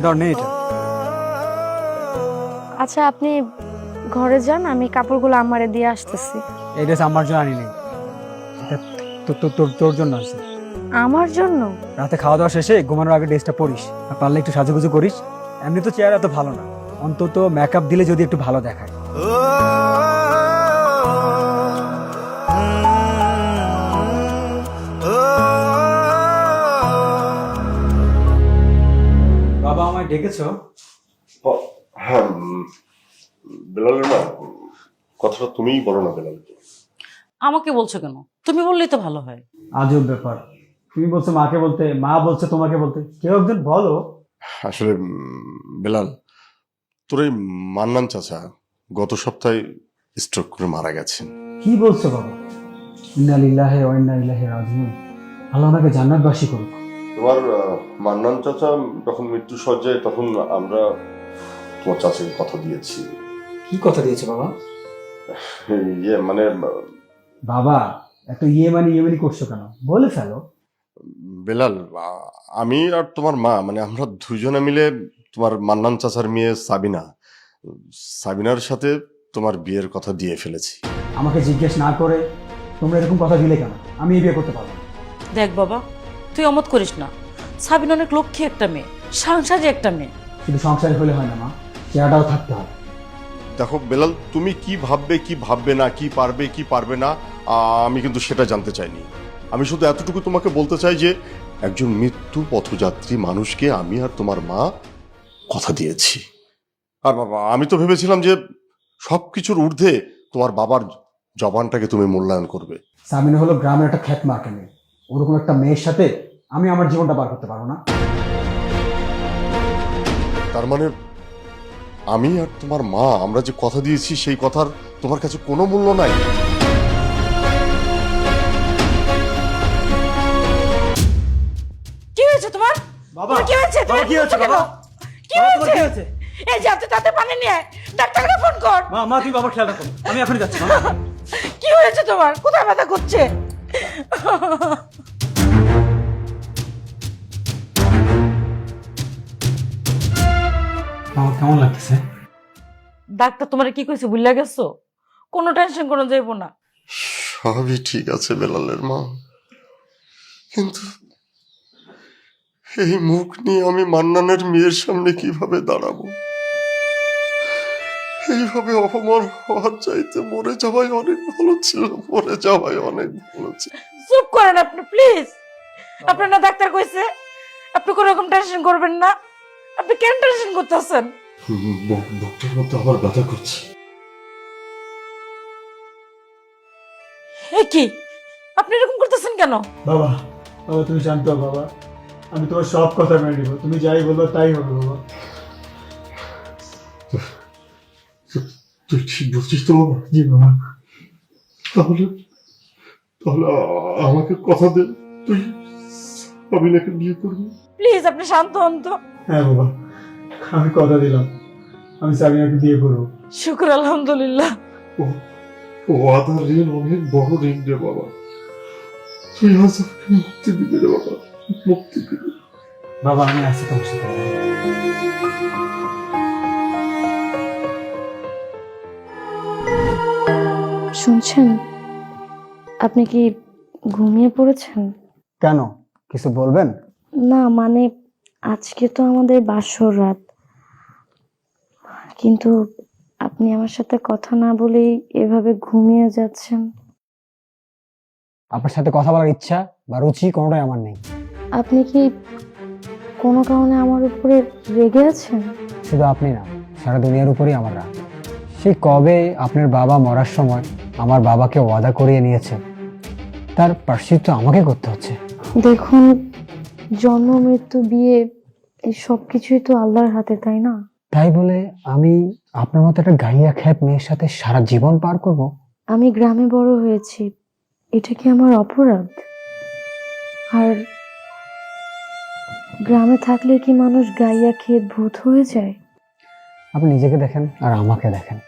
ধর নে এটা। আচ্ছা আপনি ঘরে যান, আমি কাপড়গুলো আমারে দিয়ে আসতেছি। এই ড্রেস আমার জন্য আনি নেই, এটা তোর জন্য আছে। আমার জন্য? রাতে খাওয়া দাওয়া শেষে ঘুমানোর আগে ড্রেসটা পরিস, আর পারলে একটু সাজুগুজু করিস। এমনি তো চেহারা এত ভালো না, অন্তত মেকআপ দিলে যদি একটু ভালো দেখায়। বাবা আমায় ডেকেছো? হ্যাঁ, বেলালের মা, কথাটা তুমিই বলো না বেলাল। আমাকে বলছো কেন? তুমি বললেই তো ভালো হয়। আজব ব্যাপার, তুমি বলছো মাকে বলতে, মা বলছে তোমাকে বলতে, কেউ একজন বলো। আসলে বেলাল, তোর এই মান্নান চাচা গত সপ্তাহে স্ট্রোক করে মারা গেছেন। কি বলছো বাবা? ইন্না লিল্লাহি ওয়া ইন্না ইলাইহি রাজিউন। আল্লাহ ওনাকে জান্নাতবাসী করুক। তোমার মান্নান চাচা যখন মৃত্যু সজ্জায়, তখন আমরা তোমার চাচাকে কথা দিয়েছি। কি কথা দিয়েছে বাবা? মানে বাবা এত ইয়েমানি করছো কেন, বলে ফেলো। বেলাল, আমি আর তোমার মা, মানে আমরা দুজনে মিলে তোমার মান্নান চাচার মেয়ে সাবিনার সাথে তোমার বিয়ের কথা দিয়ে ফেলেছি। আমাকে জিজ্ঞেস না করে তোমরা এরকম কথা দিলে কেন? আমি এই বিয়ে করতে পারবো না। দেখ বাবা, তুই অমত করিস না। সাবিনা অনেক লক্ষ্মী একটা মেয়ে, সাংসারিক একটা মেয়ে। শুধু সংসারে হলে হয় না মা, চেহারাটাও থাকতে হবে। দেখো বেলাল, তুমি কি ভাববে না, কি পারবে না, আমি কিন্তু সেটা জানতে চাইনি। আমি শুধু এতটুকু তোমাকে বলতে চাই যে একজন মৃত্যু পথযাত্রী মানুষকে আমি আর তোমার মা কথা দিয়েছি। আর বাবা, আমি তো ভেবেছিলাম যে সবকিছুর ঊর্ধ্বে তোমার বাবার জবানটাকে তুমি মূল্যায়ন করবে। সামিনা হলো গ্রামের একটা খ্যাত মার্কে মেয়ে, ওরকম একটা মেয়ের সাথে আমি আমার জীবনটা পার করতে পারবো না। তার মানে আমি আর তোমার মা, আমরা যে কথা দিয়েছি সেই কথার তোমার কাছে কোনো মূল্য নাই? কি হয়েছে তোমার? বাবা, কি হয়েছে? বাবা, কি হয়েছে বাবা? কি বাবা, তোমার কি হয়েছে? হয়েছে? এই যাতে তাতে পানি নিয়ে আয়, ডাক্তারকে ফোন কর। মা তুমি বাবার খেয়াল রাখো, আমি এখনই যাচ্ছি। কি হয়েছে তোমার? কোথায় ব্যথা করছে? আমার কেমন লাগতেছে? ডাক্তার তোমার কি কইছে ভুলে গেছো? কোনো টেনশন কোনো যাইবো না। সবই ঠিক আছে বেলালের মা, কিন্তু এই মুখ নিয়ে আমি মান্নানের মেয়ের সামনে কিভাবে দাঁড়াবো? এইভাবে অপমান হওয়ার চাইতে মরে যাওয়াই অনেক ভালো ছিল। চুপ করেন আপনি প্লিজ। আপনার না ডাক্তার কইছে আপনি কোনো রকম টেনশন করবেন না। আপনি কেন টেনশন করতেছেন? বুকটার মধ্যে আবার ব্যথা করছে। এ কি, আপনি এরকম করতেছেন কেন? বাবা, বাবা তুমি শান্ত হও বাবা, আমি তোমার সব কথা মেনে নিব, তুমি যাই বলবো তাই হবে বাবা। তুই ঠিক বলছিস তো বাবা? জি বাবা। তাহলে তাহলে আমাকে কথা দে, তুই সাবিনাকে বিয়ে করবি। প্লিজ আপনি শান্ত হন তো। হ্যাঁ বাবা, আমি কথা দিলাম, আমি সাবিনাকে বিয়ে করবো। শুকর আলহামদুলিল্লাহ। ও আদার ঋণ অনেক বড় ঋণ রে বাবা, তুই আজ আমাকে মুক্তি দিবি রে বাবা, মুক্তি দিবি। বাবা আমি আছি তোমার সাথে। শুনছেন, আপনি কি ঘুমিয়ে পড়েছেন? কেন, কিছু বলবেন? না মানে আজকে তো আমাদের বাসর রাত, কিন্তু আপনি আমার সাথে কথা না বলেই এভাবে ঘুমিয়ে যাচ্ছেন। আপনার সাথে কথা বলার ইচ্ছা বা রুচি কোনোটাই আমার নেই। আপনি কি কোনো কারণে আমার উপরে রেগে আছেন? শুধু আপনি না, সারা দুনিয়ার উপরেই আমার রাগ। সেই কবে আপনার বাবা মরার সময় আমার বাবাকে ওয়াদা করিয়ে নিয়েছে, তার প্রায়শ্চিত্ত আমাকে করতে হচ্ছে। দেখুন, জন্ম মৃত্যু বিয়ে এই সব কিছুই তো আল্লাহর হাতে, তাই না? তাই বলে আমি আপনার মতো একটা গাইয়া খ্যাত মেয়ের সাথে সারা জীবন পার করব? আমি গ্রামে বড় হয়েছি, এটা কি আমার অপরাধ? আর গ্রামে থাকলে কি মানুষ গাইয়া খেত ভূত হয়ে যায়? আপনি নিজেকে দেখেন আর আমাকে দেখেন,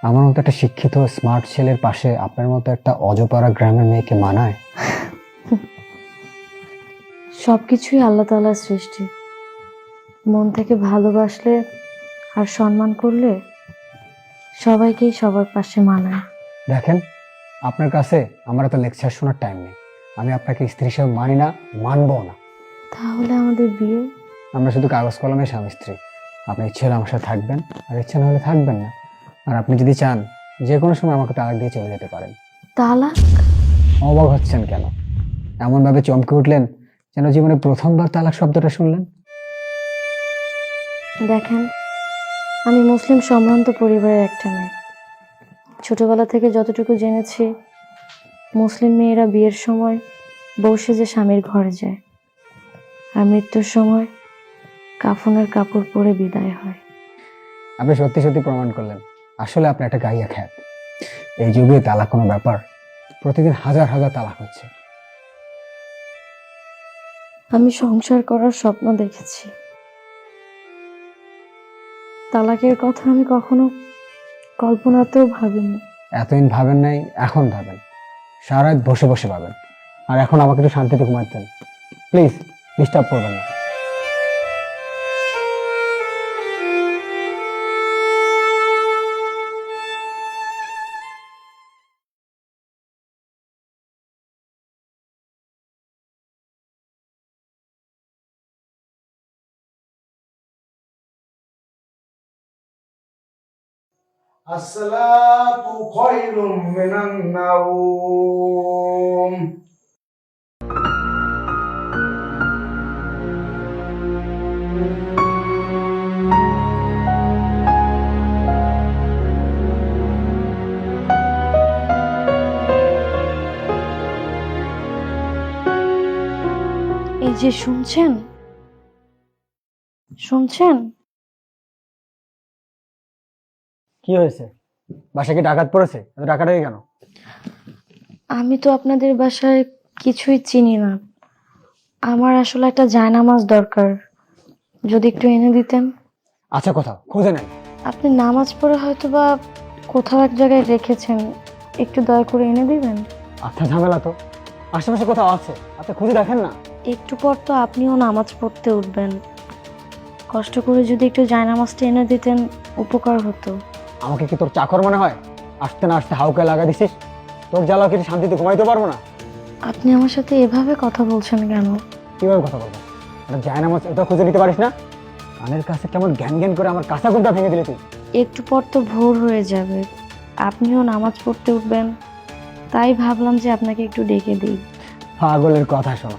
আমার মতো একটা শিক্ষিত স্মার্ট ছেলের পাশে আপনার মতো একটা অজপাড়া গ্রামের মেয়েকে মানায়? সবকিছুই আল্লাহ তাআলার সৃষ্টি, মন থেকে ভালোবাসলে আর সম্মান করলে সবাইকেই সবার পাশে মানায়। দেখেন, আপনার কাছে আমার এত লেকচার শোনার টাইম নেই। আমি আপনাকে স্ত্রী হিসেবে মানি না, মানবো না। তাহলে আমাদের বিয়ে? আমরা শুধু কাগজ কলমে স্বামী স্ত্রী। আপনি ইচ্ছে হলে আমার সাথে থাকবেন, আর ইচ্ছে না হলে থাকবেন না। আর আপনি যদি চান, যে কোনো সময় আমাকে তালাক দিয়ে চলে যেতে পারেন। তালাক? অবাক হচ্ছেন কেন? এমনভাবে চমকে উঠলেন যেন জীবনে প্রথমবার তালাক শব্দটা শুনলেন। দেখেন, আমি মুসলিম সম্ভ্রান্ত পরিবারের একটা মেয়ে। ছোটবেলা থেকে যতটুকু জেনেছি, মুসলিম মেয়েরা বিয়ের সময় বউ সেজে স্বামীর ঘরে যায়, আর মৃত্যুর সময় কাফনের কাপড় পরে বিদায় হয়। আপনি সত্যি সত্যি প্রমাণ করলেন আসলে আপনি একটা গাইয়া খ্যাত। এই যুগে তালাক কোনো ব্যাপার? প্রতিদিন হাজার হাজার তালাক হচ্ছে। আমি সংসার করার স্বপ্ন দেখেছি, তালাকের কথা আমি কখনো কল্পনাতেও ভাবিনি। এতদিন ভাবেন নাই, এখন ভাবেন। সারা রাত বসে বসে ভাবেন। আর এখন আমাকে একটু শান্তিতে ঘুমাতে দেন প্লিজ, ডিস্টার্ব করবেন না। الصلاة خير من النوم এই যে শুনছেন, শুনছেন? কি হয়েছে? বাসায় কি ডাকাত পড়েছে? এত ডাকাটাই কেন? আমি তো আপনাদের বাসায় কিছুই চিনি না। আমার আসলে একটা জায়নামাজ দরকার, যদি একটু এনে দিতেন। আচ্ছা, কোথাও খুঁজে নেন। আপনি নামাজ পড়ে হয়তো বা কোথাও এক জায়গায় রেখেছেন, একটু দয়া করে এনে দিবেন। আচ্ছা, ঝামেলা তো আশেপাশে কোথাও আছে, আপনি খুঁজে দেখেন না। একটু পর তো আপনিও নামাজ পড়তে উঠবেন, কষ্ট করে যদি একটু জায়নামাজটা এনে দিতেন উপকার হতো। আমাকে কি তোর চাকর মনে হয়? আসতে না আসতে হাউকে লাগা দিছিস। তোর জ্বালা কি শান্তিতে ঘুমাইতে পারবো না? আপনি আমার সাথে এভাবে কথা বলছেন কেন? কিভাবে কথা বলবো? একটা জায়নামাজ এটা খুঁজে নিতে পারিস না? কানের কাছে কেমন জ্ঞান জ্ঞান করে আমার কাঁচা ঘুমটা ভেঙে দিলি তুই। একটু পর তো ভোর হয়ে যাবে, আপনিও নামাজ পড়তে উঠবেন, তাই ভাবলাম যে আপনাকে একটু ডেকে দিই। পাগলের কথা শোনো।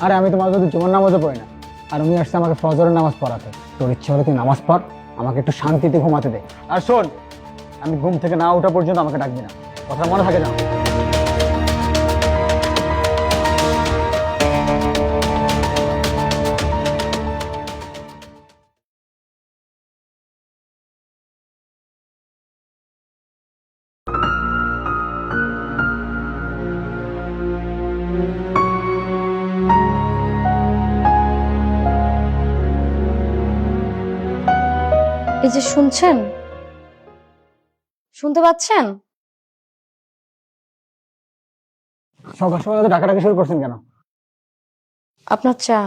আরে আমি তোমার যদি জুমার নামাজও পড়ি না, আর উনি আসছে আমাকে ফজরের নামাজ পড়াতে। তোর ইচ্ছে হলে তুই নামাজ পড়, আমাকে একটু শান্তিতে ঘুমাতে দে। আর শোন, আমি ঘুম থেকে না ওঠা পর্যন্ত আমাকে ডাকবি না, কথা মনে থাকে না? এই যে শুনছেন, শুনতে পাচ্ছেন? সকাল সকাল তো ডাকাডাকি শুরু করছেন কেন? আপনার চা।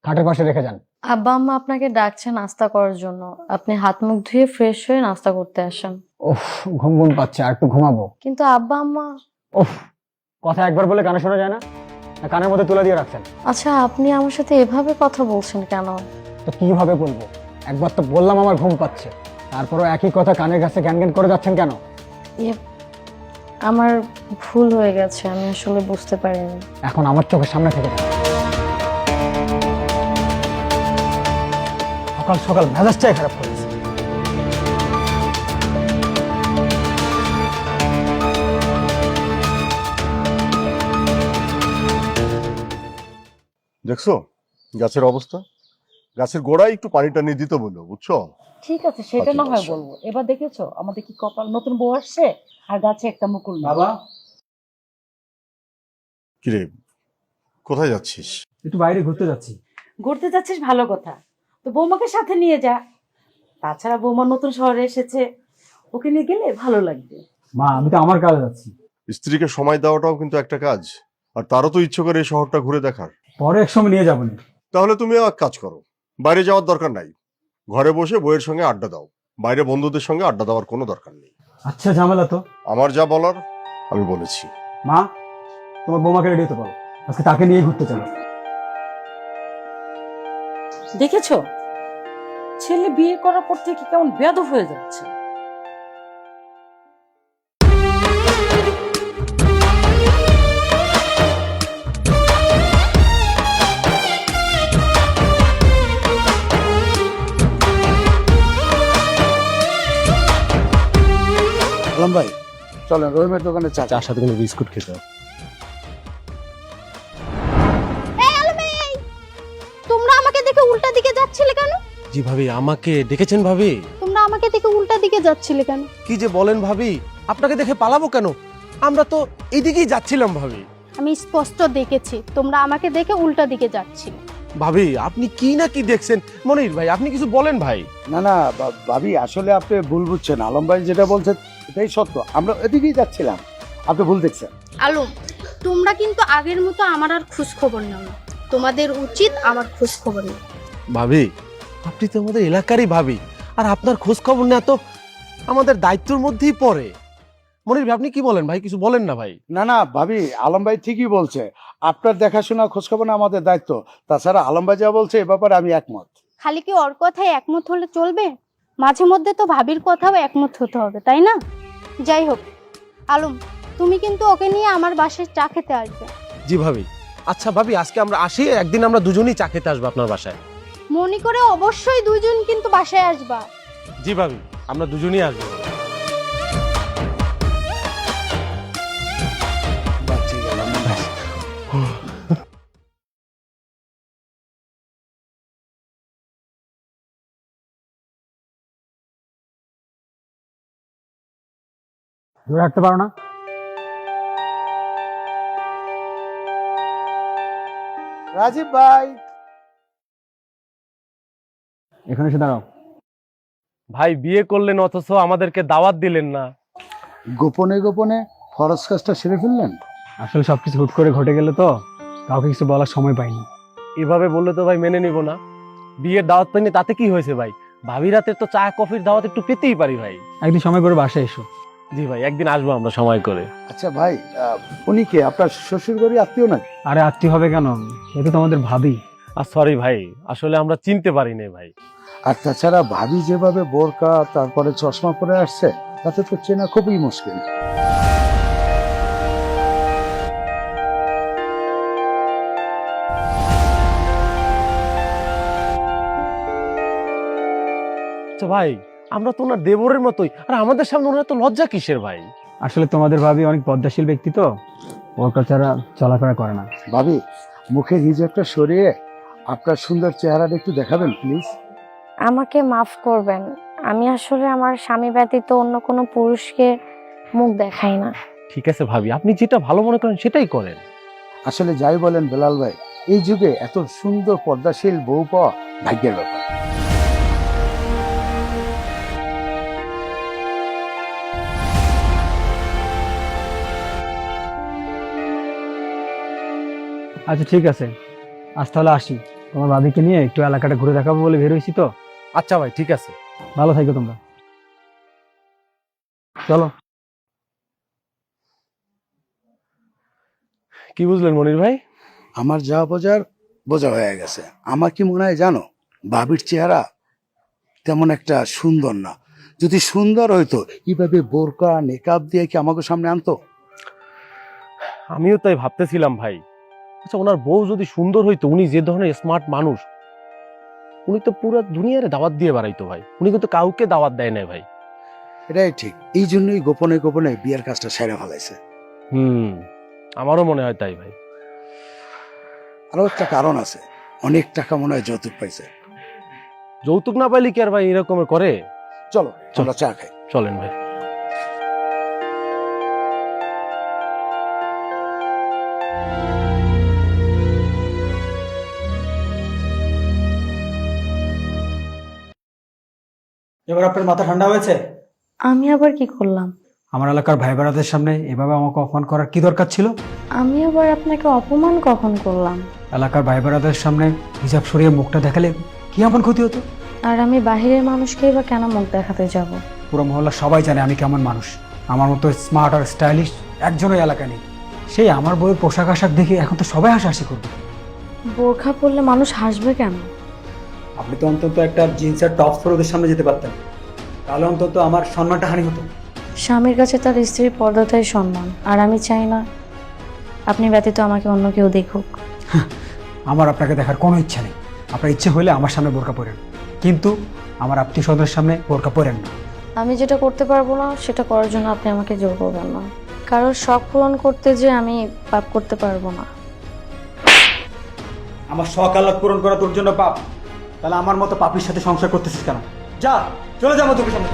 খাটের পাশে রেখে যান। আব্বা আম্মা আপনাকে ডাকছে নাস্তা করার জন্য, আপনি হাত মুখ ধুয়ে ফ্রেশ হয়ে নাস্তা করতে আসেন। ওফ, ঘুম ঘুম পাচ্ছে, আর একটু ঘুমাবো। কিন্তু আব্বা আম্মা। ওফ, কথা একবার বলে কানে শোনা যায় না? না কানের মধ্যে তুলে দিয়ে রাখছেন? আচ্ছা, আপনি আমার সাথে এভাবে কথা বলছেন কেন? তো কিভাবে বলবো? একবার তো বললাম আমার ঘুম পাচ্ছে, তারপরও একই কথা কানের কাছে জ্ঞান জ্ঞান করে যাচ্ছেন কেন? আমার ভুল হয়ে গেছে, আমি আসলে বুঝতে পারিনি। এখন আমার চোখের সামনে থেকে যান। সকাল সকাল মেজাজটাই খারাপ করেছে। দেখছো গাছের অবস্থা? গাছের গোড়ায় একটু পানি টানি দিতে বললো, বুঝছো? ঠিক আছে, সেটা না হয় বলবো। এবার দেখেছো আমাদের কি কপাল, নতুন বউ আসছে আর গাছে একটা মুকুল নেই। বাবা, কিরে, কোথায় যাচ্ছিস? একটু বাইরে ঘুরতে যাচ্ছি। ঘুরতে যাচ্ছিস, ভালো কথা। তো বৌমাকে সাথে নিয়ে যা। তাছাড়া বৌমা নতুন শহরে এসেছে, ওকে নিয়ে গেলে ভালো লাগবে। মা, আমি তো আমার কাজে যাচ্ছি। স্ত্রীকে সময় দেওয়াটাও কিন্তু একটা কাজ, আর তারও তো ইচ্ছে করে এই শহরটা ঘুরে দেখার। পরে এক সময় নিয়ে যাবো। তাহলে তুমি এক কাজ করো, বাইরে যাওয়ার দরকার নাই, ঘরে বসে বইয়ের সঙ্গে আড্ডা দাও, বাইরে বন্ধুদের সঙ্গে আড্ডা দেওয়ার কোনো দরকার নেই। আচ্ছা ঝামেলা তো। আমার যা বলার আমি বলেছি। মা, তোমার বৌমাকে রেডি হতে পারো, আজকে তাকে নিয়ে ঘুরতে চলো। দেখেছো ছেলে বিয়ে করার পর থেকে কেমন বেয়াদব হয়ে যাচ্ছে। আলম ভাই চলেন রহিমের দোকানে চা চার সাথে কোনো বিস্কুট খেতে হবে। তোমরা আমাকে দেখে উল্টা দিকে যাচ্ছিলে কেন? জি ভাবি, আমাকে ডেকেছেন ভাবি? তোমরা আমাকে দেখে উল্টা দিকে যাচ্ছিলে কেন? কি যে বলেন ভাবি, আপনাকে দেখে পালাবো কেন? আমরা তো এইদিকেই যাচ্ছিলাম ভাবি। আমি স্পষ্ট দেখেছি তোমরা আমাকে দেখে উল্টা দিকে যাচ্ছিলে। ভাবি আপনি কি না কি দেখছেন? মনির ভাই আপনি কিছু বলেন ভাই। না না ভাবি আসলে আপনি ভুল বুঝছেন, আলম ভাই যেটা বলছেন এটাই সত্য, আমরা এদিকেই যাচ্ছিলাম, আপনি ভুল দেখছেন। আলম, তোমরা কিন্তু আগের মতো আমার আর খোঁজ খবর নাও না, তোমাদের উচিত আমার খোঁজ খবর নেওয়া। ভাবি আপনি তো আমাদের এলাকারই ভাবি, আর আপনার খোঁজ খবর নেওয়া তো আমাদের দায়িত্বের মধ্যেই পড়ে। মনির ভাই আপনি কি বলেন ভাই, কিছু বলেন না ভাই। না না ভাবি, আলম ভাই ঠিকই বলছে, আপনার দেখাশোনা খোঁজখবর না আমাদের দায়িত্ব। তাছাড়া আলম ভাই যা বলছে এ ব্যাপারে আমি একমত। খালি কি ওর কথায় একমত হলে চলবে? মাঝে মধ্যে তো ভাবির কথাও একমত হতে হবে, তাই না? যাই হোক আলম, তুমি কিন্তু ওকে নিয়ে আমার বাসায় চা খেতে আসবে। জি ভাবি। আচ্ছা ভাবি আজকে আমরা আসি, একদিন আমরা দুজনেই চা খেতে আসবো আপনার বাসায়। মনে করে অবশ্যই দুইজন কিন্তু বাসায় আসবা। জি ভাবি, আমরা দুজনেই আসবো। বাচ্চা গেলাম ভাই। ধরে রাখতে পারো না? রাজীব ভাই, এখানে এসে দাঁড়াও। ভাই বিয়ে করলেন অথচ আমাদেরকে দাওয়াত দিলেন না। গোপনে গোপনে ফরজ কাজটা সেরে ফেললেন। আসলে সবকিছু হুট করে ঘটে গেলে তো কাউকে কিছু বলার সময় পাইনি। এভাবে বললে তো ভাই মেনে নিব না। বিয়ের দাওয়াত পাইনি তাতে কি হয়েছে ভাই? ভাবি রাতের তো চা কফির দাওয়াত একটু পেতেই পারি ভাই। একদিন সময় করে বাসায় এসো। জি ভাই, একদিন আসবো আমরা সময় করে। আচ্ছা ভাই, উনি কে আপনার শ্বশুর বাড়ি আত্মীয় নাকি? আরে আত্মীয় হবে কেন, এ তো তোমাদের ভাবি। আর সরি ভাই, আসলে আমরা চিনতে পারি না ভাই। আর তাছাড়া ভাবি যেভাবে বোরকা তারপরে চশমা পরে আসছে তাতে তো চেনা খুবই মুশকিল। আচ্ছা ভাই, আমরা তো ওনার দেবরের মতোই, আর আমাদের সামনে ওনার তো লজ্জা কিসের ভাই? আসলে তোমাদের ভাবি অনেক পদ্মাশীল ব্যক্তি তো, ওর ছাড়া চলাফেরা করে না। ভাবি মুখের হিজাবটা সরিয়ে আপনার সুন্দর চেহারাটা একটু দেখাবেন প্লিজ। আমাকে মাফ করবেন, আমি আসলে আমার স্বামী ব্যতীত অন্য কোনো পুরুষকে মুখ দেখাই না। ঠিক আছে ভাবি, আপনি যেটা ভালো মনে করেন সেটাই করেন। আসলে যাই বলেন বেলাল ভাই, এই যুগে এত সুন্দর পর্দাশীল বউ পাওয়া ভাগ্যের ব্যাপার। আচ্ছা ঠিক আছে, আজ তাহলে আসি। তোমার ভাবিকে নিয়ে একটু এলাকাটা ঘুরে দেখাবো বলে বের হয়েছি তো। আচ্ছা ভাই ঠিক আছে। ভালো থাকো তোমরা, চলো। কি বুঝলেন মনির ভাই? আমার যা বোঝার বোঝা হয়ে গেছে। আমার কি মনে হয় জানো, ভাবির চেহারা তেমন একটা সুন্দর না। যদি সুন্দর হইতো এইভাবে বোরকা নেকাব দিয়ে কি আমাকে সামনে আনতো? আমিও তাই ভাবতেছিলাম ভাই। আচ্ছা ওনার বউ যদি সুন্দর হইতো, উনি যে ধরনের স্মার্ট মানুষ, উনি তো পুরো দুনিয়ার দাওয়াত দিয়ে বেড়াইতো ভাই। উনি কিন্তু কাউকে দাওয়াত দেয় না ভাই। এটাই ঠিক, এই জন্যই গোপনে গোপনে বিয়ের কাজটা সেরে ফেলাইছে। আমারও মনে হয় তাই ভাই। আরো একটা কারণ আছে, অনেক টাকা মনে হয় যৌতুক পাইছে। যৌতুক না পাইলে কি আর ভাই এরকমের করে? চলো আমরা চা খাই। চলেন ভাই। এবার আপনার মাথা ঠান্ডা হয়েছে? আমি আবার কি করলাম? আমার এলাকার ভাই বেড়াদের সামনে এভাবে আমাকে অপমান করার কি দরকার ছিল? আমি আবার আপনাকে অপমান কখন করলাম? এলাকার ভাই বেড়াদের সামনে হিজাব সরিয়ে মুখটা দেখালে কি এমন ক্ষতি হতো? আর আমি বাহিরের মানুষকেই বা কেন মুখ দেখাতে যাব? পুরো মহল্লা সবাই জানে আমি কেমন মানুষ। আমার মতো স্মার্ট আর স্টাইলিশ একজনও এলাকায় নেই। সেই আমার বউয়ের পোশাক আশাক দেখে এখন তো সবাই হাসাহাসি করবে। বোরখা পরলে মানুষ হাসবে কেন? আপনি তো অন্তত একটা জিন্সের টপ পরে ওদের সামনে যেতে পারতেন, তাহলে অন্তত আমার সম্মানটা হানি হতো। স্বামীর কাছে তার স্ত্রীর পর্দাটাই সম্মান, আর আমি চাই না আপনি ব্যতীত আমাকে অন্য কেউ দেখুক। আমার আপনাকে দেখার কোনো ইচ্ছা নেই। আপনার ইচ্ছে হলে আমার সামনে বোরকা পরেন, কিন্তু আমার আত্মীয় স্বজনের সামনে বোরকা পরেন না। আমি যেটা করতে পারবো না সেটা করার জন্য আপনি আমাকে জোর করবেন না। কারোর শখ পূরণ করতে যে আমি পাপ করতে পারবো না। আমার শখ আহ্লাদ পূরণ করা তোর জন্য পাপ? তাহলে আমার মতো পাপির সাথে সংসার করতেছিস কেন? যা, চলে যাবো তোকে সামনে।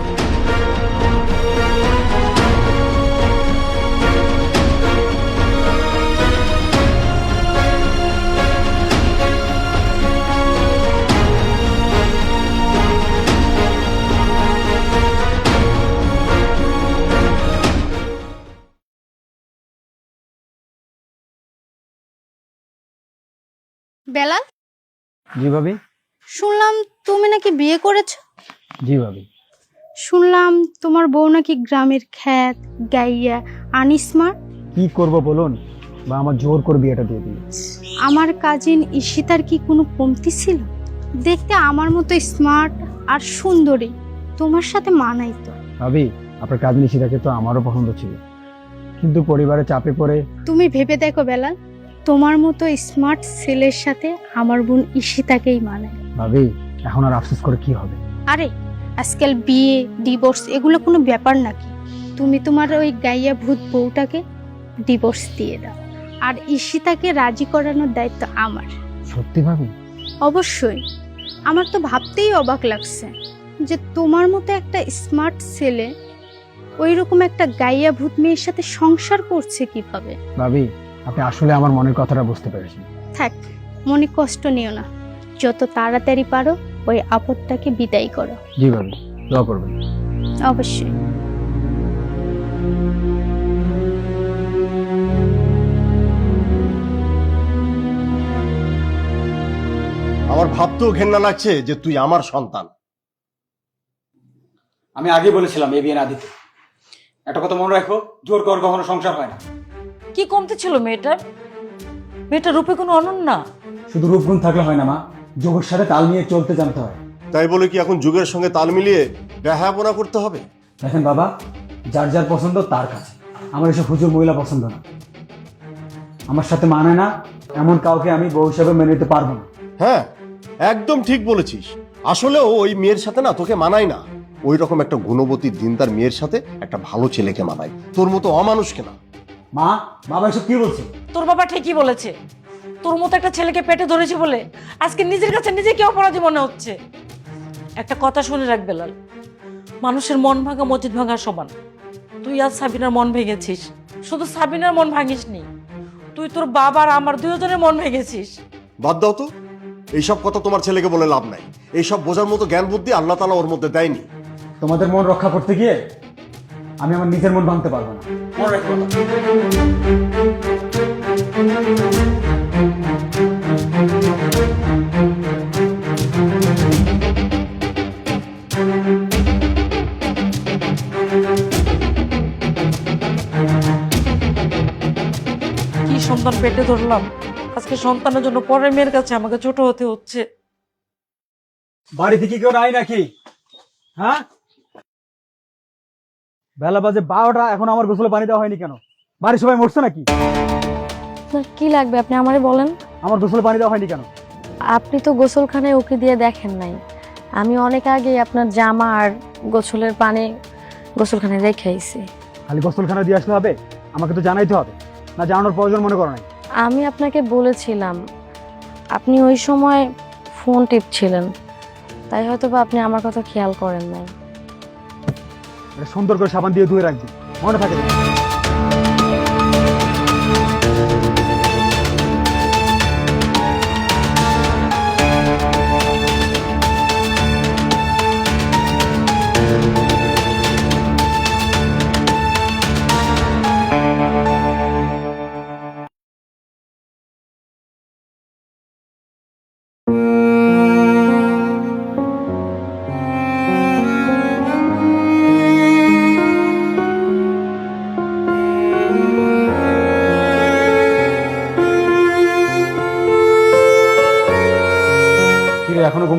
বেলাল, জি ভাবি। শুনলাম তুমি নাকি বিয়ে করেছো। জি ভাবি। শুনলাম তোমার বউ নাকি গ্রামের খ্যাত গাইয়া আনিসমা। কি করব বলুন, বা আমার জোর করে বিয়েটা দিয়ে দিল। আমার কাজিন ঈশিতার কি কোনো কমতি ছিল? দেখতে আমার মতো স্মার্ট আর সুন্দরী, তোমার সাথে মানাই তো। ভাবি, আপনার কাজ নিশিদাকে তো আমারও পছন্দ ছিল, কিন্তু পরিবারের চাপে পড়ে। তুমি ভেবে দেখো বেলাল, তোমার মতো স্মার্ট ছেলের সাথে আমার বোন ঈশিতাকেই মানায়। ভাবি, এখন আর আফসোস করে কি হবে? আরে আজকাল বিয়ে ডিভোর্স এগুলো কোনো ব্যাপার নাকি? তুমি তোমার ওই গাইয়া ভূত বউটাকে ডিভোর্স দিয়ে দাও, আর ঈশিতাকে রাজি করানোর দায়িত্ব আমার। সত্যি ভাবি? অবশ্যই। আমার তো ভাবতেই অবাক লাগছে যে তোমার মতো একটা স্মার্ট ছেলে ওই রকম একটা গাইয়া ভূত মেয়ের সাথে সংসার করছে কিভাবে। ভাবি, আপনি আসলে আমার মনের কথাটা বুঝতে পেরেছেন। থাক, মনে কষ্ট নিও না, যত তাড়াতাড়ি পারো ওই আপদটাকে বিদায় করো। জি ভাবি, দোয়া করবেন। অবশ্যই। আমার ভাবতেও ঘেন্না লাগছে যে তুই আমার সন্তান। আমি আগে বলেছিলাম এই বিয়ে না দিতে। একটা কথা মনে রাখো, জোর কর কখনো সংসার হয় না। কি কমতে ছিল মেয়েটার? মেয়েটার রূপে কোনো অনন্যা। শুধু রূপগুণ থাকলে হয় না মা, যোগের সাথে তাল নিয়ে চলতে জানতে হয়। তাই বলে কি এখন যুগের সঙ্গে তাল মিলিয়ে ব্যহাপনা করতে হবে? দেখেন বাবা, যার যার পছন্দ তার কাছে। আমার এসব হুজুর মহিলা পছন্দ না, আমার সাথে মানে না, এমন কাউকে আমি বউ হিসাবে মেনে নিতে পারবো না। হ্যাঁ, একদম ঠিক বলেছিস। আসলেও ওই মেয়ের সাথে না তোকে মানায় না। ওই রকম একটা গুণবতী দিনদার মেয়ের সাথে একটা ভালো ছেলেকে মানায়, তোর মতো অমানুষকে না। মা, বাবা এসব কি বলছে? তোর বাবা ঠিকই বলেছে। তোর মতো একটা ছেলেকে পেটে ধরেছে বলে আজকে নিজের কাছে নিজেকে অপরাধী মনে হচ্ছে। একটা কথা শুনে রাখ বেলাল, মানুষের মন ভাঙা মসজিদ ভাঙার সমান। তুই আজ সাবিনার মন ভেঙেছিস, শুধু সাবিনার মন ভাঙিসনি, তুই তোর বাবা আর আমার দুজনের মন ভেঙেছিস। বাদ দাও তো, এইসব কথা তোমার ছেলেকে বলে লাভ নাই। এইসব বোঝার মতো জ্ঞান বুদ্ধি আল্লাহ তাআলা ওর মধ্যে দেয়নি। তোমাদের মন রক্ষা করতে গিয়ে আমি আমার নিজের মন ভাঙতে পারবো না, মনে রাখো। কি সন্তান পেটে ধরলাম, আজকে সন্তানের জন্য পরের মেয়ের কাছে আমাকে ছোট হতে হচ্ছে। বাড়িতে কি কেউ নাই নাকি? হ্যাঁ, বেলা বাজে 12টা, এখন আমার গোসলে পানি দেওয়া হয়নি কেন? বাড়ির সবাই মরছে নাকি? আপনার কি লাগবে আপনি আমারে বলেন। আমার গোসলে পানি দেওয়া হয়নি কেন? আপনি তো গোসলখানায় উকি দিয়ে দেখেন নাই। আমি অনেক আগে আপনার জামা আর গোসলের পানি গোসলখানায় রেখে আইছি। খালি গোসলখানা দিয়ে আসলে হবে? আমাকে তো জানাইতে হবে, না জানানোর প্রয়োজন মনে করো নাই? আমি আপনাকে বলেছিলাম, আপনি ওই সময় ফোন টিপছিলেন, তাই হয়তো বা আপনি আমার কথা খেয়াল করেন নাই। এটা সুন্দর করে সাবান দিয়ে ধুয়ে রাখবি, মনে থাকে যেন।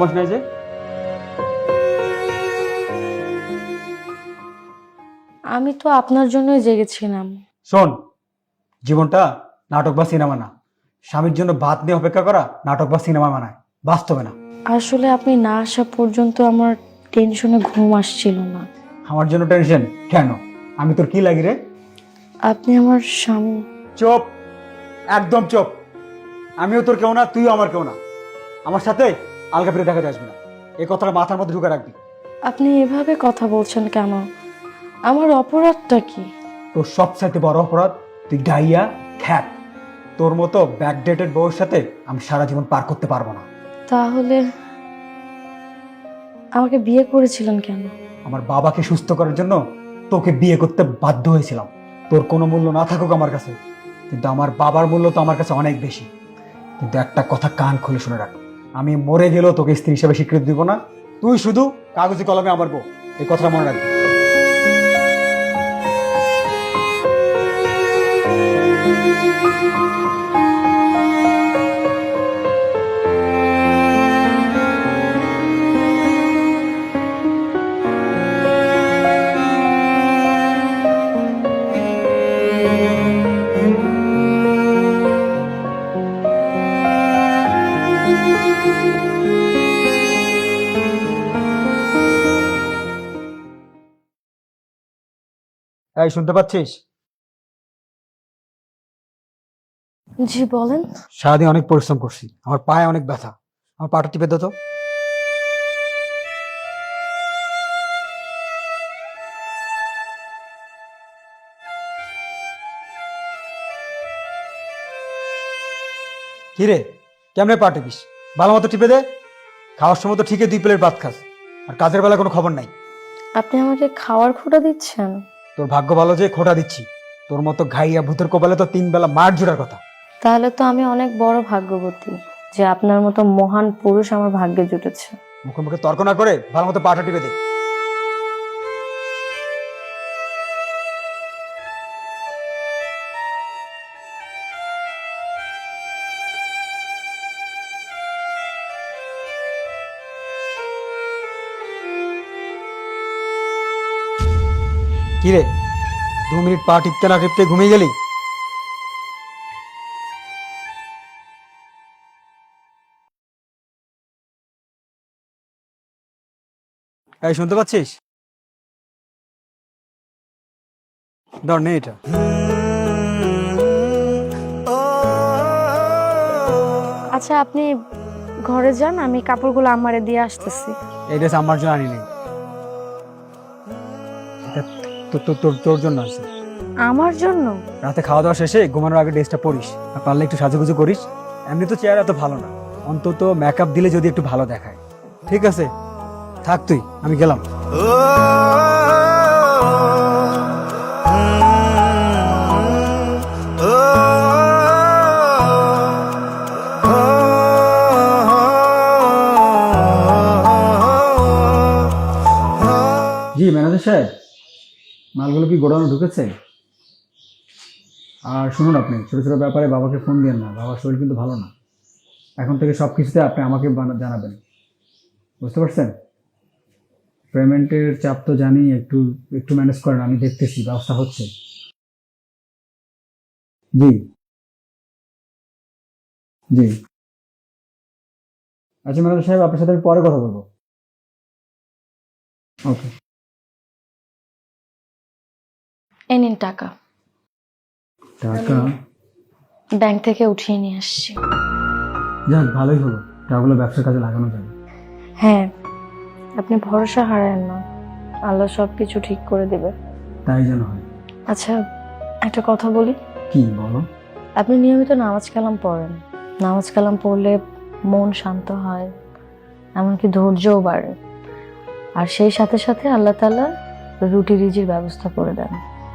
ঘুমাস নাই যে? আমি তো আপনার জন্যই জেগেছিলাম। শোন, জীবনটা নাটক বা সিনেমা না। স্বামীর জন্য ভাত নিয়ে অপেক্ষা করা নাটক বা সিনেমা মানায়, বাস্তবে না। আসলে আপনি না আসা পর্যন্ত আমার টেনশনে ঘুম আসছিল না। আমার জন্য টেনশন কেন? আমি তোর কি লাগি রে? আপনি আমার স্বামী। চুপ, একদম চুপ। আমিও তোর কেউ না, তুইও আমার কেউ না। আমার সাথে আলগা ফিরে দেখাতে আসবি না, এই কথাটা মাথার মধ্যে ঢুকে রাখবি। আপনি এভাবে কথা বলছেন কেন? আমার অপরাধটা কি? তোর সবচাইতে বড় অপরাধ, তুই গাইয়া খ্যাত। তোর মতো ব্যাকডেটেড বউয়ের সাথে আমি সারা জীবন পার করতে পারবো না। তাহলে আমাকে বিয়ে করেছিলেন কেন? আমার বাবাকে সুস্থ করার জন্য তোকে বিয়ে করতে বাধ্য হয়েছিলাম। তোর কোনো মূল্য না থাকুক আমার কাছে, কিন্তু আমার বাবার মূল্য তো আমার কাছে অনেক বেশি। কিন্তু একটা কথা কান খুলে শুনে রাখ, আমি মরে গেলেও তোকে স্ত্রী হিসেবে স্বীকৃতি দিব না। তুই শুধু কাগজে কলমে আমার বউ, এই কথাটা মনে রাখবি। এই শুনতে পাচ্ছিস? জি বলেন। সারাদিন অনেক পরিশ্রম করছি, আমার পায়ে অনেক ব্যথা, আমার পাটা টিপে দে তো। কিরে, কেমনে পা টিপিস? ভালো মতো টিপে দে। খাওয়ার সময় তো ঠিকই 2 প্লেট ভাত খাস, আর কাজের বেলা কোনো খবর নাই। আপনি আমাকে খাওয়ার খোটা দিচ্ছেন? তোর ভাগ্য ভালো যে খোটা দিচ্ছি। তোর মতো ঘাইয়া ভূতের কপালে তো 3 বেলা মার জোড়ার কথা। তাহলে তো আমি অনেক বড় ভাগ্যবতী যে আপনার মতো মহান পুরুষ আমার ভাগ্যে জুটেছে। মুখে মুখে তর্ক না করে ভালো মতো পাটা টিপে দে। কিরে, 2 মিনিট পা টিপতে না টিপতে ঘুমিয়ে গেলি? এই শুনতে পাচ্ছিস? ধর নে এটা। আচ্ছা আপনি ঘরে যান, আমি কাপড়গুলো আমারে দিয়ে আসতেছি। এই ড্রেস আমার জন্য আনি নেই, এটা তোর জন্য আছে। আমার জন্য? রাতে খাওয়া দাওয়া শেষে ঘুমানোর আগে ড্রেসটা পরিস, আর পারলে একটু সাজুগুজু করিস। এমনি তো চেহারা এত ভালো না, অন্তত মেকআপ দিলে যদি একটু ভালো দেখায়। ঠিক আছে, থাক তুই, আমি গেলাম। জি ম্যানেজার সাহেব, মালগুলো কি গোডাউনে ঢুকেছে? আর শুনুন, আপনি ছোটো ছোটো ব্যাপারে বাবাকে ফোন দিন না, বাবার শরীর কিন্তু ভালো না। এখন থেকে সব কিছুতে আপনি আমাকে জানাবেন, বুঝতে পারছেন? পেমেন্টের চাপ তো জানি, একটু একটু ম্যানেজ করেন, আমি দেখতেছি, ব্যবস্থা হচ্ছে। জি জি। আচ্ছা ম্যানেজার সাহেব, আপনার সাথে আমি পরে কথা বলবো। ওকে। এই নিন টাকা। টাকা? ব্যাংক থেকে উঠিয়ে নিয়ে আসছি। যাক, ভালোই হলো, টাকাগুলো ব্যবসার কাজে লাগানো যাবে। হ্যাঁ, আপনি ভরসা হারায়েন না, আল্লাহ সব কিছু ঠিক করে দেবে। তাই যেন হয়। আচ্ছা একটা কথা বলি। কি বলো? আপনি নিয়মিত নামাজ কালাম পড়েন। নামাজ কালাম পড়লে মন শান্ত হয়, এমনকি ধৈর্যও বাড়ে। আর সেই সাথে সাথে আল্লাহ তাআলা রুটি রিজির ব্যবস্থা করে দেন।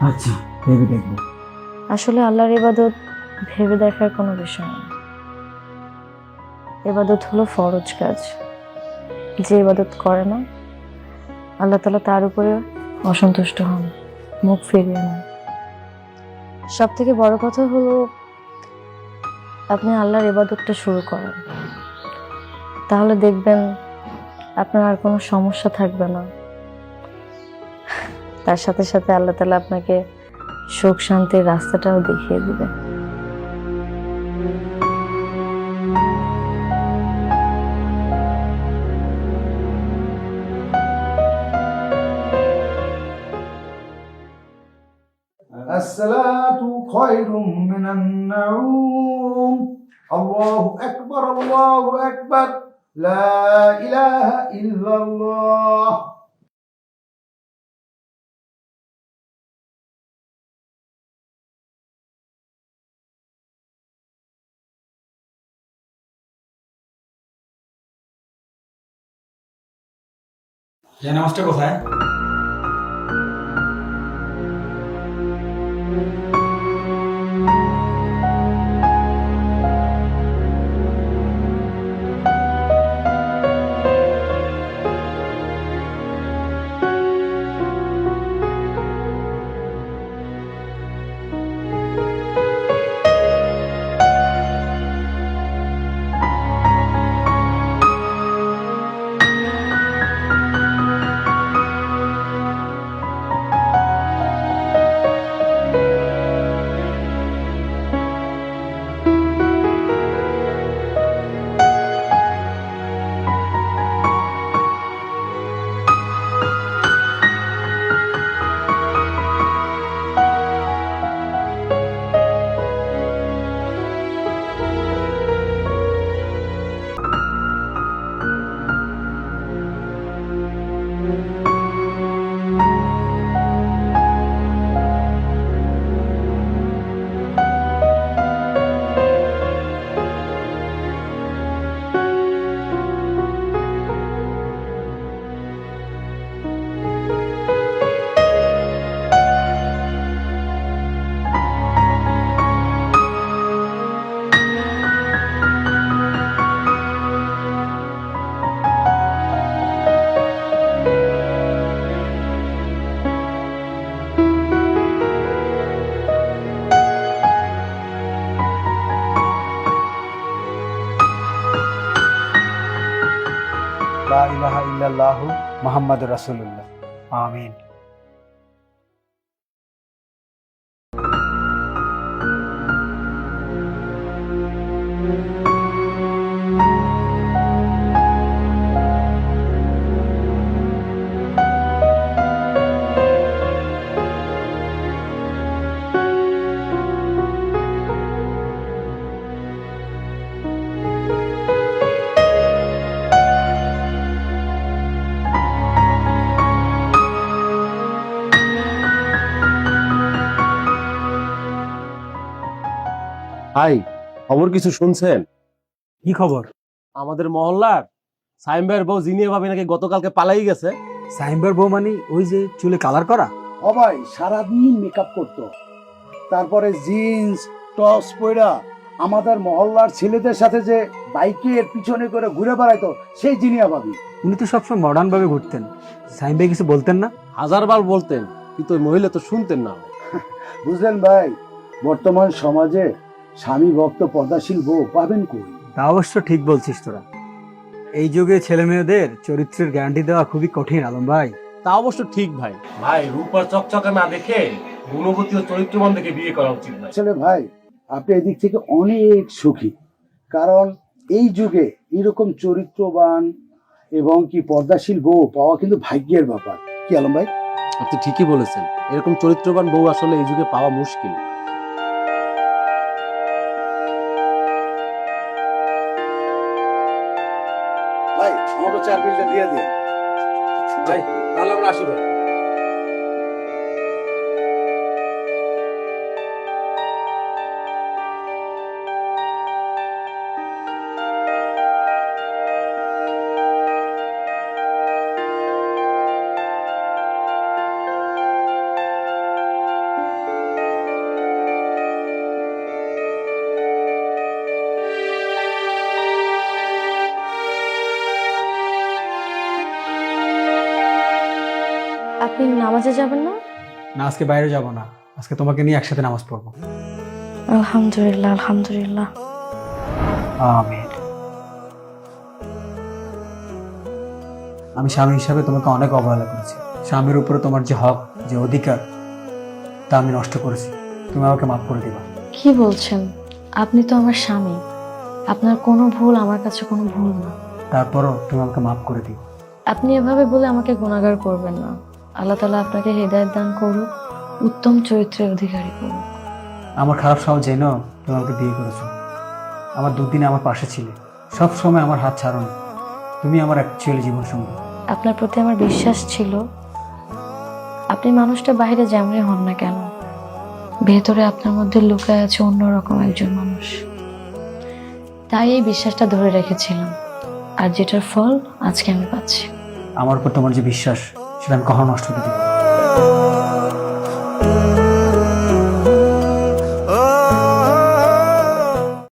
আচ্ছা, ভেবে দেখবো। আসলে আল্লাহর ইবাদত ভেবে দেখার কোনো বিষয় না। ইবাদত হলো ফরজ কাজ। যে ইবাদত করে না, আল্লাহ তাআলা তার উপরে অসন্তুষ্ট হন, মুখ ফিরিয়ে নেন। সব থেকে বড় কথা হলো আপনি আল্লাহর ইবাদতটা শুরু করেন, তাহলে দেখবেন আপনার আর কোনো সমস্যা থাকবে না। তার সাথে সাথে আল্লাহ তাআলা আপনাকে সুখ শান্তির রাস্তাটাও দেখিয়ে দিবে। الصلاة خير من النوم الله أكبر الله أكبر لا إله إلا الله জানামাজটা কোথায়? লা ইলাহা ইল্লাল্লাহু মুহাম্মাদুর রাসূলুল্লাহ। আমিন। ভাই, খবর কিছু শুনছেন? কি খবর? আমাদের মহল্লার সাইম ভাইয়ের বউ জিনিয়া ভাবি নাকি গতকালকে পালাই গেছে। সাইম্বার বউ মানে ওই যে চুলে কালার করা? ও ভাই সারাদিন মেকআপ করতো, তারপরে জিন্স টপস পরা আমাদের মহল্লার ছেলেদের সাথে যে বাইকের পিছনে করে ঘুরে বেড়াইতো সেই জিনিয়া ভাবি। উনি তো সবসময় মডার্ন ভাবে ঘুরতেন। সাইম ভাই কিছু বলতেন না? হাজারবার বলতেন, কিন্তু ওই মহিলা তো শুনতেন না। বুঝলেন ভাই, বর্তমান সমাজে স্বামী ভক্ত পর্দাশীল বউ পাবেন কই? তা অবশ্য ঠিক বলছিস তোরা। এই যুগে ছেলে মেয়েদের চরিত্রের গ্যারান্টি দেওয়া খুবই কঠিন আলম ভাই। তা অবশ্য ঠিক ভাই। ভাই রূপা চকচকে না দেখে গুণবতী ও চরিত্রবান দেখে বিয়ে করা উচিত ভাই। আসলে ভাই আপনি এদিক থেকে অনেক সুখী, কারণ এই যুগে এরকম চরিত্রবান এবং কি পর্দাশীল বউ পাওয়া কিন্তু ভাগ্যের ব্যাপার। কি আলম ভাই? আপনি ঠিকই বলেছেন, এরকম চরিত্রবান বউ আসলে এই যুগে পাওয়া মুশকিল। ভাই আমাকে চার বিলটা দিয়ে দিন। ভাই তাহলে আমরা আসি ভাই। আপনি নামাজে যাবেন না? না, আজকে বাইরে যাব না। আজকে তোমাকে নিয়ে একসাথে নামাজ পড়বো। আলহামদুলিল্লাহ আলহামদুলিল্লাহ। আমিন। আমি স্বামী হিসাবে তোমাকে অনেক অবহেলা করেছি। স্বামীর উপরে তোমার যে হক, যে অধিকার, তা আমি নষ্ট করেছি। তুমি আমাকে মাফ করে দিবা। কি বলছেন? আপনি তো আমার স্বামী, আপনার কোনো ভুল আমার কাছে কোনো ভুল না। তারপরও তুমি আমাকে মাফ করে দিও। আপনি এভাবে বলে আমাকে গুনাহগার করবেন না। আল্লাহ তাআলা আপনাকে হেদায়েত দান করুক, উত্তম চরিত্রের অধিকারী করুক। আমার খারাপ স্বভাব জেনেও তুমি আমাকে বিয়ে করেছো। আমার দুদিনে আমার পাশে ছিলে, সব সময় আমার হাত ছাড়ো না। তুমি আমার অ্যাকচুয়ালি জীবন সঙ্গী। আপনার প্রতি আমার বিশ্বাস ছিল। আপনি মানুষটা বাইরে যেমনই হন না কেন, ভেতরে আপনার মধ্যে লুকায় আছে অন্যরকম একজন মানুষ। তাই এই বিশ্বাসটা ধরে রেখেছিলাম, আর যেটার ফল আজকে আমি পাচ্ছি। আমার উপর তোমার যে বিশ্বাস, সেটা আমি কখনো নষ্ট হতে দিই না।